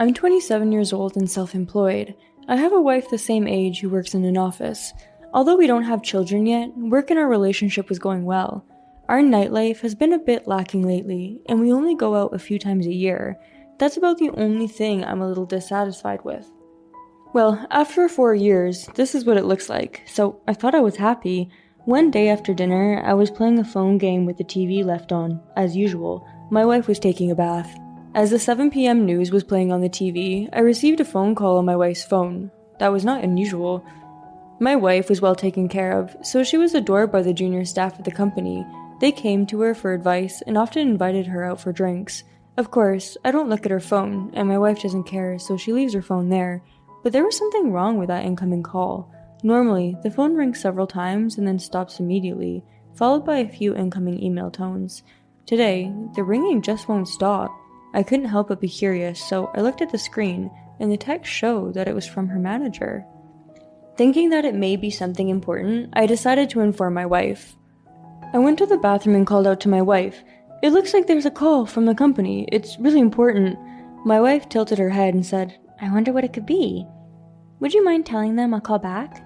I'm 27 years old and self-employed. I have a wife the same age who works in an office. Although we don't have children yet, work in our relationship was going well. Our nightlife has been a bit lacking lately, and we only go out a few times a year. That's about the only thing I'm a little dissatisfied with. Well, after 4 years, this is what it looks like, so I thought I was happy. One day after dinner, I was playing a phone game with the TV left on. As usual, my wife was taking a bath. As the 7 p.m. news was playing on the TV, I received a phone call on my wife's phone. That was not unusual. My wife was well taken care of, so she was adored by the junior staff at the company. They came to her for advice and often invited her out for drinks. Of course, I don't look at her phone, and my wife doesn't care, so she leaves her phone there. But there was something wrong with that incoming call. Normally, the phone rings several times and then stops immediately, followed by a few incoming email tones. Today, the ringing just won't stop. I couldn't help but be curious, so I looked at the screen, and the text showed that it was from her manager. Thinking that it may be something important, I decided to inform my wife. I went to the bathroom and called out to my wife. "It looks like there's a call from the company. It's really important." My wife tilted her head and said, "I wonder what it could be. Would you mind telling them I'll call back?"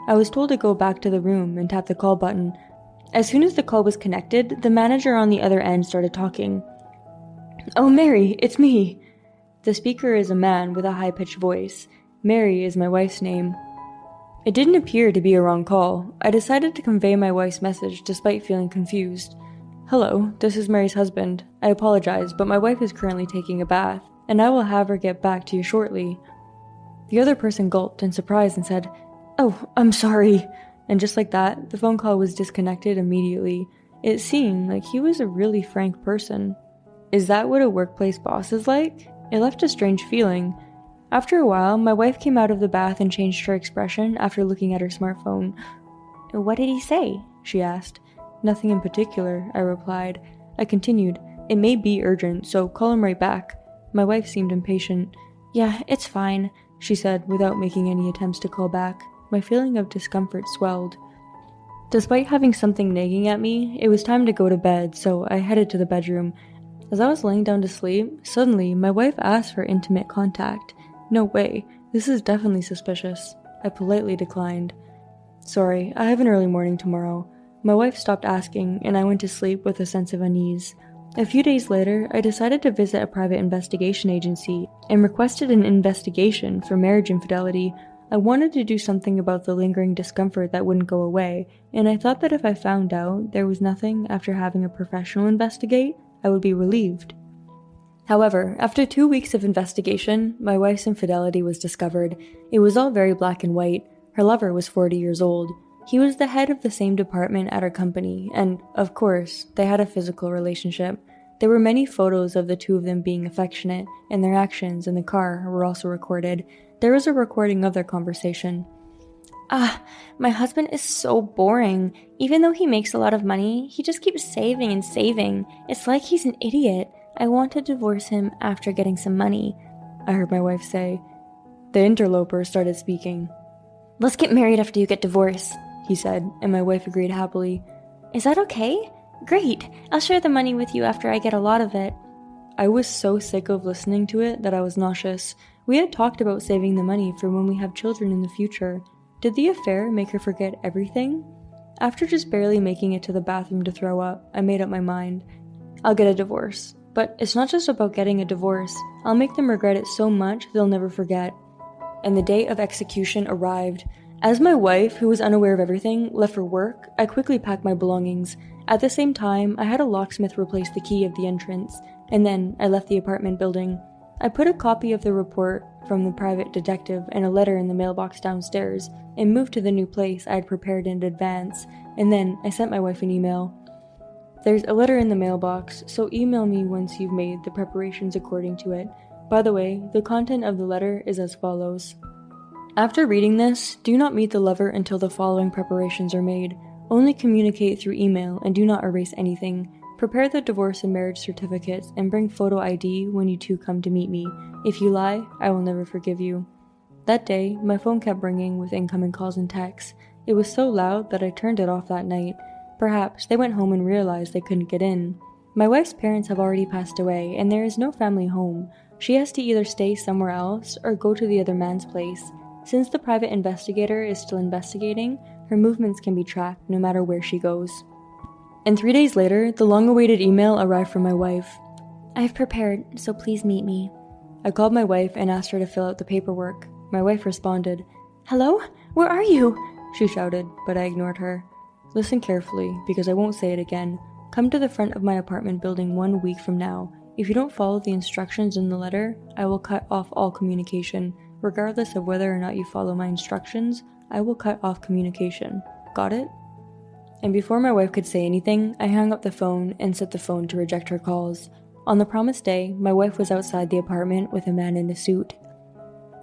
I was told to go back to the room and tap the call button. As soon as the call was connected, the manager on the other end started talking. "Oh, Mary, it's me." The speaker is a man with a high-pitched voice. Mary is my wife's name. It didn't appear to be a wrong call. I decided to convey my wife's message despite feeling confused. "Hello, this is Mary's husband. I apologize, but my wife is currently taking a bath, and I will have her get back to you shortly." The other person gulped in surprise and said, "Oh, I'm sorry." And just like that, the phone call was disconnected immediately. It seemed like he was a really frank person. Is that what a workplace boss is like? It left a strange feeling. After a while, my wife came out of the bath and changed her expression after looking at her smartphone. "What did he say?" she asked. "Nothing in particular," I replied. I continued, "It may be urgent, so call him right back." My wife seemed impatient. "Yeah, it's fine," she said without making any attempts to call back. My feeling of discomfort swelled. Despite having something nagging at me, it was time to go to bed, so I headed to the bedroom. As I was laying down to sleep, suddenly my wife asked for intimate contact. No way, this is definitely suspicious. I politely declined. "Sorry, I have an early morning tomorrow." My wife stopped asking, and I went to sleep with a sense of unease. A few days later, I decided to visit a private investigation agency and requested an investigation for marriage infidelity. I wanted to do something about the lingering discomfort that wouldn't go away, and I thought that if I found out there was nothing after having a professional investigate, I would be relieved. However, after 2 weeks of investigation, my wife's infidelity was discovered. It was all very black and white. Her lover was 40 years old. He was the head of the same department at our company, and, of course, they had a physical relationship. There were many photos of the two of them being affectionate, and their actions in the car were also recorded. There was a recording of their conversation. My husband is so boring. Even though he makes a lot of money, he just keeps saving and saving. It's like he's an idiot. I want to divorce him after getting some money," I heard my wife say. The interloper started speaking. "Let's get married after you get divorced," he said, and my wife agreed happily. "Is that okay? Great. I'll share the money with you after I get a lot of it." I was so sick of listening to it that I was nauseous. We had talked about saving the money for when we have children in the future. Did the affair make her forget everything? After just barely making it to the bathroom to throw up, I made up my mind. I'll get a divorce. But it's not just about getting a divorce. I'll make them regret it so much they'll never forget. And the day of execution arrived. As my wife, who was unaware of everything, left for work, I quickly packed my belongings. At the same time, I had a locksmith replace the key of the entrance, and then I left the apartment building. I put a copy of the report from the private detective and a letter in the mailbox downstairs, and moved to the new place I had prepared in advance, and then I sent my wife an email. "There's a letter in the mailbox, so email me once you've made the preparations according to it. By the way, the content of the letter is as follows. After reading this, do not meet the lover until the following preparations are made. Only communicate through email and do not erase anything. Prepare the divorce and marriage certificates and bring photo ID when you two come to meet me. If you lie, I will never forgive you." That day, my phone kept ringing with incoming calls and texts. It was so loud that I turned it off that night. Perhaps they went home and realized they couldn't get in. My wife's parents have already passed away, and there is no family home. She has to either stay somewhere else or go to the other man's place. Since the private investigator is still investigating, her movements can be tracked no matter where she goes. And 3 days later, the long-awaited email arrived from my wife. "I've prepared, so please meet me." I called my wife and asked her to fill out the paperwork. My wife responded, "Hello? Where are you?" she shouted, but I ignored her. "Listen carefully, because I won't say it again. Come to the front of my apartment building 1 week from now. If you don't follow the instructions in the letter, I will cut off all communication. Regardless of whether or not you follow my instructions, I will cut off communication. Got it?" And before my wife could say anything, I hung up the phone and set the phone to reject her calls. On the promised day, my wife was outside the apartment with a man in a suit.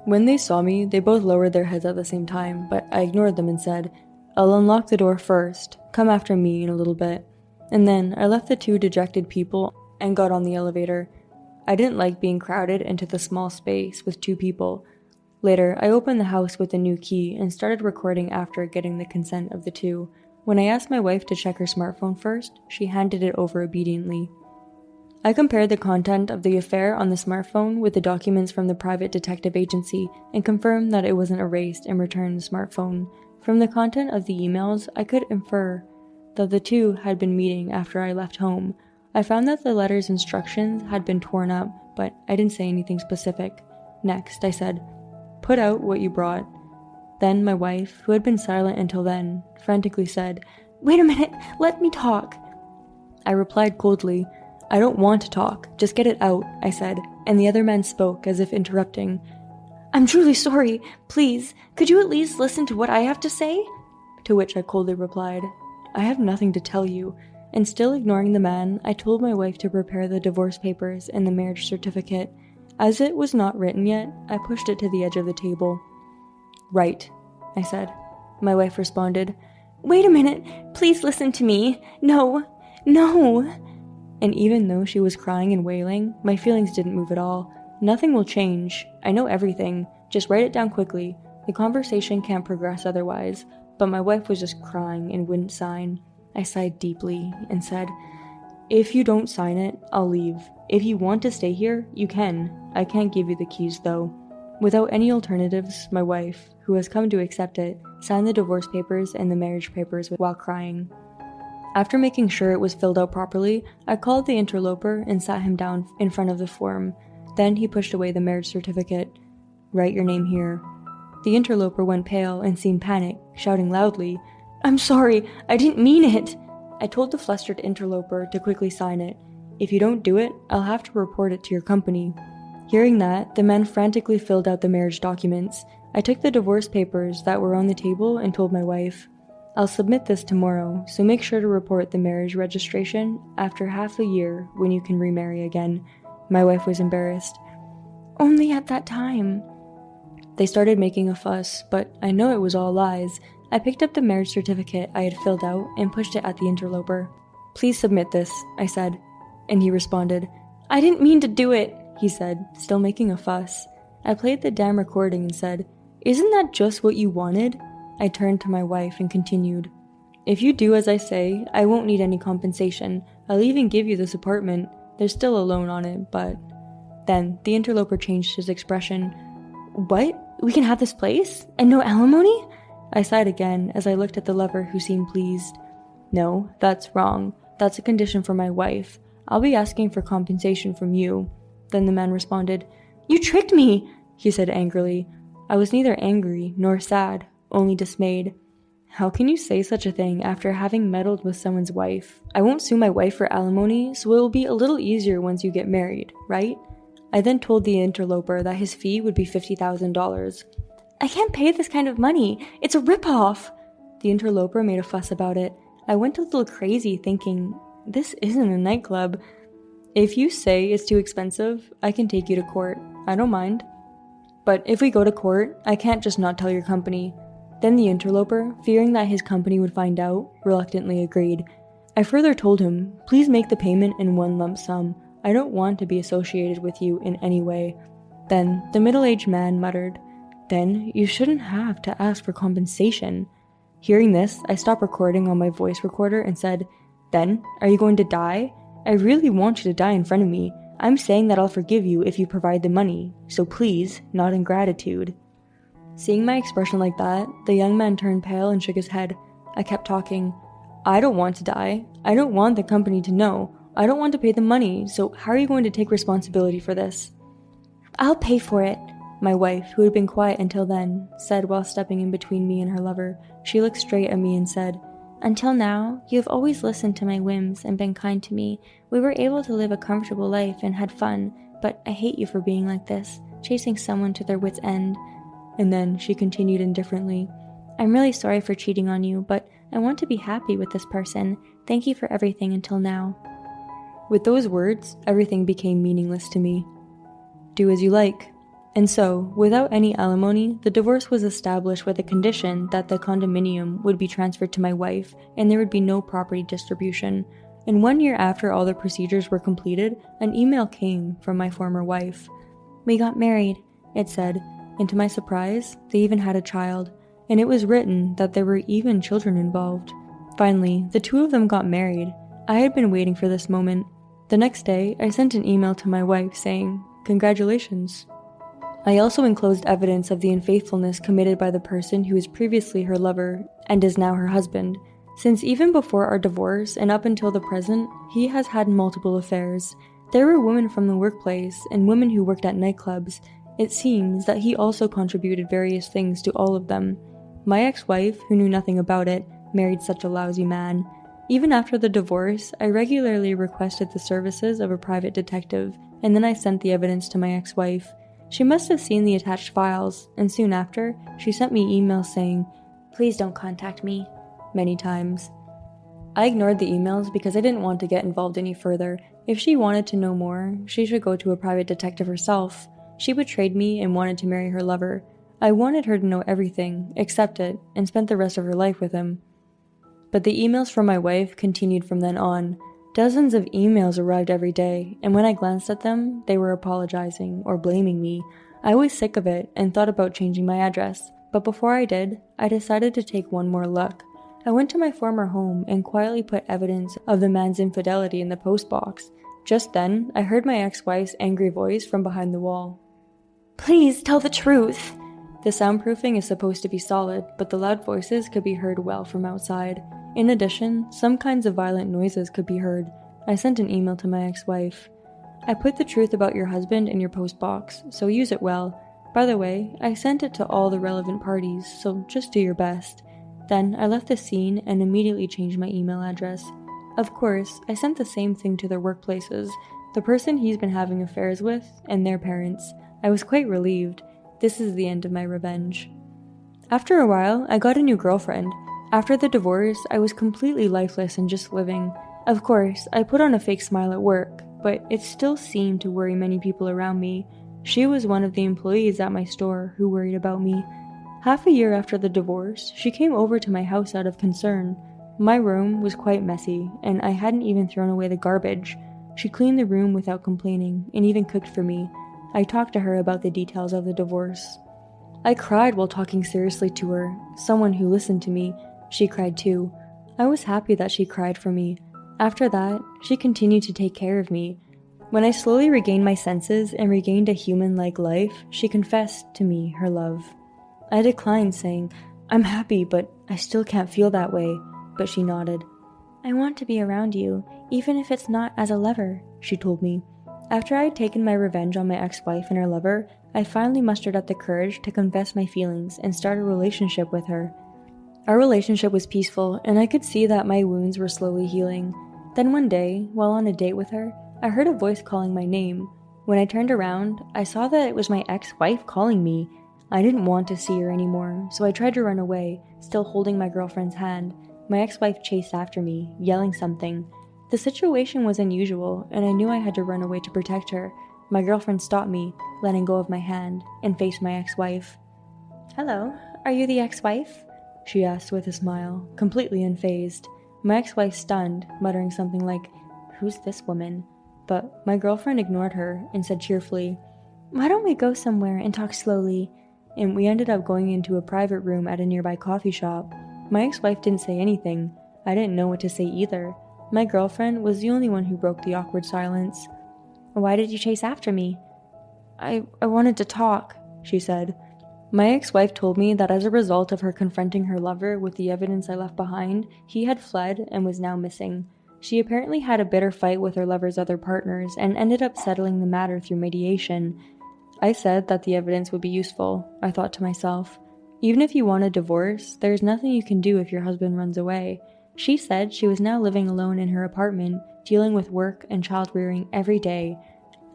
When they saw me, they both lowered their heads at the same time, but I ignored them and said, "I'll unlock the door first. Come after me in a little bit." And then I left the two dejected people and got on the elevator. I didn't like being crowded into the small space with two people. Later, I opened the house with a new key and started recording after getting the consent of the two. When I asked my wife to check her smartphone first, she handed it over obediently. I compared the content of the affair on the smartphone with the documents from the private detective agency and confirmed that it wasn't erased and returned the smartphone. From the content of the emails, I could infer that the two had been meeting after I left home. I found that the letter's instructions had been torn up, but I didn't say anything specific. Next, I said, "Put out what you brought." Then my wife, who had been silent until then, frantically said, "Wait a minute, let me talk." I replied coldly, "I don't want to talk, just get it out," I said, and the other man spoke as if interrupting. "I'm truly sorry. Please, could you at least listen to what I have to say?" To which I coldly replied, "I have nothing to tell you." And still ignoring the man, I told my wife to prepare the divorce papers and the marriage certificate. As it was not written yet, I pushed it to the edge of the table. "Right," I said. My wife responded, "Wait a minute, please listen to me. No. And even though she was crying and wailing, my feelings didn't move at all. Nothing will change. I know everything. Just write it down quickly. The conversation can't progress otherwise. But my wife was just crying and wouldn't sign. I sighed deeply and said, "If you don't sign it, I'll leave. If you want to stay here, you can. I can't give you the keys though." Without any alternatives, my wife, who has come to accept it, signed the divorce papers and the marriage papers while crying. After making sure it was filled out properly, I called the interloper and sat him down in front of the form. Then he pushed away the marriage certificate. "Write your name here." The interloper went pale and seemed panicked, shouting loudly, "I'm sorry, I didn't mean it." I told the flustered interloper to quickly sign it. "If you don't do it, I'll have to report it to your company." Hearing that, the man frantically filled out the marriage documents. I took the divorce papers that were on the table and told my wife, "I'll submit this tomorrow, so make sure to report the marriage registration after half a year when you can remarry again." My wife was embarrassed. "Only at that time." They started making a fuss, but I know it was all lies. I picked up the marriage certificate I had filled out and pushed it at the interloper. "Please submit this," I said, and he responded, "I didn't mean to do it," he said, still making a fuss. I played the damn recording and said, "Isn't that just what you wanted?" I turned to my wife and continued, "If you do as I say, I won't need any compensation. I'll even give you this apartment. There's still a loan on it, but..." Then the interloper changed his expression. "What? We can have this place? And no alimony?" I sighed again as I looked at the lover who seemed pleased. "No, that's wrong. That's a condition for my wife. I'll be asking for compensation from you." Then the man responded, "You tricked me," he said angrily. I was neither angry nor sad, only dismayed. How can you say such a thing after having meddled with someone's wife? I won't sue my wife for alimony, so it will be a little easier once you get married, right? I then told the interloper that his fee would be $50,000. "I can't pay this kind of money. It's a ripoff." The interloper made a fuss about it. I went a little crazy thinking, this isn't a nightclub. "If you say it's too expensive, I can take you to court. I don't mind. But if we go to court, I can't just not tell your company." Then the interloper, fearing that his company would find out, reluctantly agreed. I further told him, "Please make the payment in one lump sum. I don't want to be associated with you in any way." Then the middle-aged man muttered, "Then you shouldn't have to ask for compensation." Hearing this, I stopped recording on my voice recorder and said, "Then, are you going to die? I really want you to die in front of me. I'm saying that I'll forgive you if you provide the money, so please, not in gratitude." Seeing my expression like that, the young man turned pale and shook his head. I kept talking. "I don't want to die. I don't want the company to know. I don't want to pay the money, so how are you going to take responsibility for this?" "I'll pay for it," my wife, who had been quiet until then, said while stepping in between me and her lover. She looked straight at me and said, "Until now, you have always listened to my whims and been kind to me. We were able to live a comfortable life and had fun, but I hate you for being like this, chasing someone to their wits' end." And then she continued indifferently, "I'm really sorry for cheating on you, but I want to be happy with this person. Thank you for everything until now." With those words, everything became meaningless to me. Do as you like. And so, without any alimony, the divorce was established with a condition that the condominium would be transferred to my wife and there would be no property distribution. And 1 year after all the procedures were completed, an email came from my former wife. "We got married," it said, and to my surprise, they even had a child, and it was written that there were even children involved. Finally, the two of them got married. I had been waiting for this moment. The next day, I sent an email to my wife saying, "Congratulations." I also enclosed evidence of the unfaithfulness committed by the person who was previously her lover and is now her husband, since even before our divorce and up until the present, he has had multiple affairs. There were women from the workplace and women who worked at nightclubs. It seems that he also contributed various things to all of them. My ex-wife, who knew nothing about it, married such a lousy man. Even after the divorce, I regularly requested the services of a private detective, and then I sent the evidence to my ex-wife. She must have seen the attached files, and soon after, she sent me emails saying, "Please don't contact me," many times. I ignored the emails because I didn't want to get involved any further. If she wanted to know more, she should go to a private detective herself. She betrayed me and wanted to marry her lover. I wanted her to know everything, accept it, and spend the rest of her life with him. But the emails from my wife continued from then on. Dozens of emails arrived every day, and when I glanced at them, they were apologizing or blaming me. I was sick of it and thought about changing my address, but before I did, I decided to take one more look. I went to my former home and quietly put evidence of the man's infidelity in the post box. Just then, I heard my ex-wife's angry voice from behind the wall. "Please tell the truth." The soundproofing is supposed to be solid, but the loud voices could be heard well from outside. In addition, some kinds of violent noises could be heard. I sent an email to my ex-wife. "I put the truth about your husband in your post box, so use it well. By the way, I sent it to all the relevant parties, so just do your best." Then I left the scene and immediately changed my email address. Of course, I sent the same thing to their workplaces, the person he's been having affairs with, and their parents. I was quite relieved. This is the end of my revenge. After a while, I got a new girlfriend. After the divorce, I was completely lifeless and just living. Of course, I put on a fake smile at work, but it still seemed to worry many people around me. She was one of the employees at my store who worried about me. Half a year after the divorce, she came over to my house out of concern. My room was quite messy, and I hadn't even thrown away the garbage. She cleaned the room without complaining, and even cooked for me. I talked to her about the details of the divorce. I cried while talking seriously to her, someone who listened to me. She cried too. I was happy that she cried for me. After that, she continued to take care of me. When I slowly regained my senses and regained a human-like life, she confessed to me her love. I declined, saying, "I'm happy, but I still can't feel that way," but she nodded. "I want to be around you, even if it's not as a lover," she told me. After I had taken my revenge on my ex-wife and her lover, I finally mustered up the courage to confess my feelings and start a relationship with her. Our relationship was peaceful, and I could see that my wounds were slowly healing. Then one day, while on a date with her, I heard a voice calling my name. When I turned around, I saw that it was my ex-wife calling me. I didn't want to see her anymore, so I tried to run away, still holding my girlfriend's hand. My ex-wife chased after me, yelling something. The situation was unusual, and I knew I had to run away to protect her. My girlfriend stopped me, letting go of my hand, and faced my ex-wife. "Hello, are you the ex-wife?" she asked with a smile, completely unfazed. My ex-wife stunned, muttering something like, "Who's this woman?" But my girlfriend ignored her and said cheerfully, "Why don't we go somewhere and talk slowly?" And we ended up going into a private room at a nearby coffee shop. My ex-wife didn't say anything. I didn't know what to say either. My girlfriend was the only one who broke the awkward silence. Why did you chase after me?" I wanted to talk," she said. My ex-wife told me that as a result of her confronting her lover with the evidence I left behind, he had fled and was now missing. She apparently had a bitter fight with her lover's other partners and ended up settling the matter through mediation. I said that the evidence would be useful, I thought to myself. Even if you want a divorce, there's nothing you can do if your husband runs away. She said she was now living alone in her apartment, dealing with work and child-rearing every day.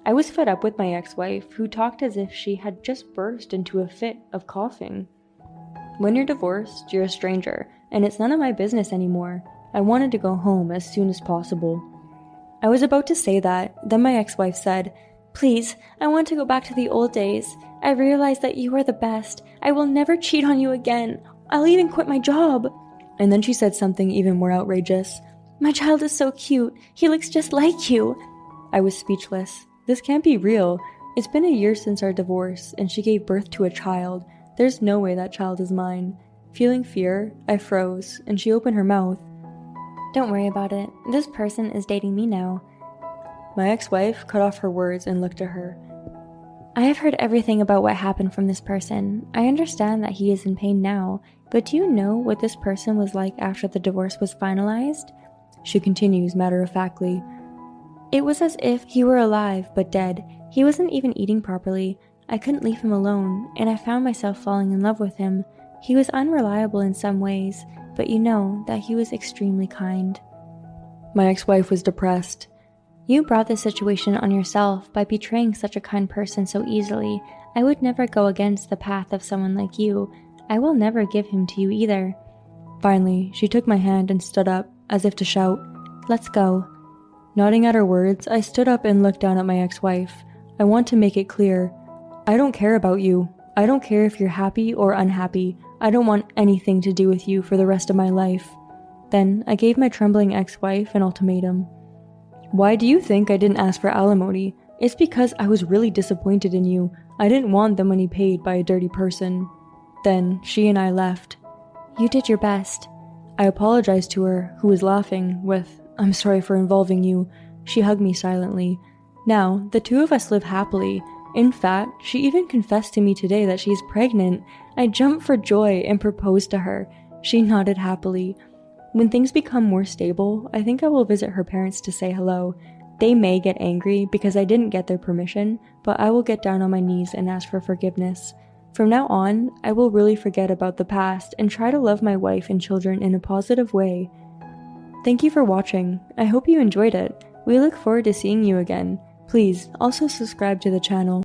I was fed up with my ex-wife, who talked as if she had just burst into a fit of coughing. When you're divorced, you're a stranger, and it's none of my business anymore. I wanted to go home as soon as possible. I was about to say that, then my ex-wife said, "Please, I want to go back to the old days. I realize that you are the best. I will never cheat on you again. I'll even quit my job." And then she said something even more outrageous. "My child is so cute. He looks just like you." I was speechless. This can't be real. It's been a year since our divorce, and she gave birth to a child. There's no way that child is mine. Feeling fear, I froze, and she opened her mouth. "Don't worry about it. This person is dating me now." My ex-wife cut off her words and looked at her. "I have heard everything about what happened from this person. I understand that he is in pain now, but do you know what this person was like after the divorce was finalized?" She continues matter-of-factly. "It was as if he were alive but dead. He wasn't even eating properly. I couldn't leave him alone, and I found myself falling in love with him. He was unreliable in some ways, but you know that he was extremely kind." My ex-wife was depressed. "You brought this situation on yourself by betraying such a kind person so easily. I would never go against the path of someone like you. I will never give him to you either." Finally, she took my hand and stood up, as if to shout, "Let's go." Nodding at her words, I stood up and looked down at my ex-wife. I want to make it clear. I don't care about you. I don't care if you're happy or unhappy. I don't want anything to do with you for the rest of my life. Then I gave my trembling ex-wife an ultimatum. "Why do you think I didn't ask for alimony? It's because I was really disappointed in you. I didn't want the money paid by a dirty person." Then she and I left. "You did your best." I apologized to her, who was laughing, with, "I'm sorry for involving you." She hugged me silently. Now, the two of us live happily. In fact, she even confessed to me today that she's pregnant. I jumped for joy and proposed to her. She nodded happily. When things become more stable, I think I will visit her parents to say hello. They may get angry because I didn't get their permission, but I will get down on my knees and ask for forgiveness. From now on, I will really forget about the past and try to love my wife and children in a positive way. Thank you for watching. I hope you enjoyed it. We look forward to seeing you again. Please also subscribe to the channel.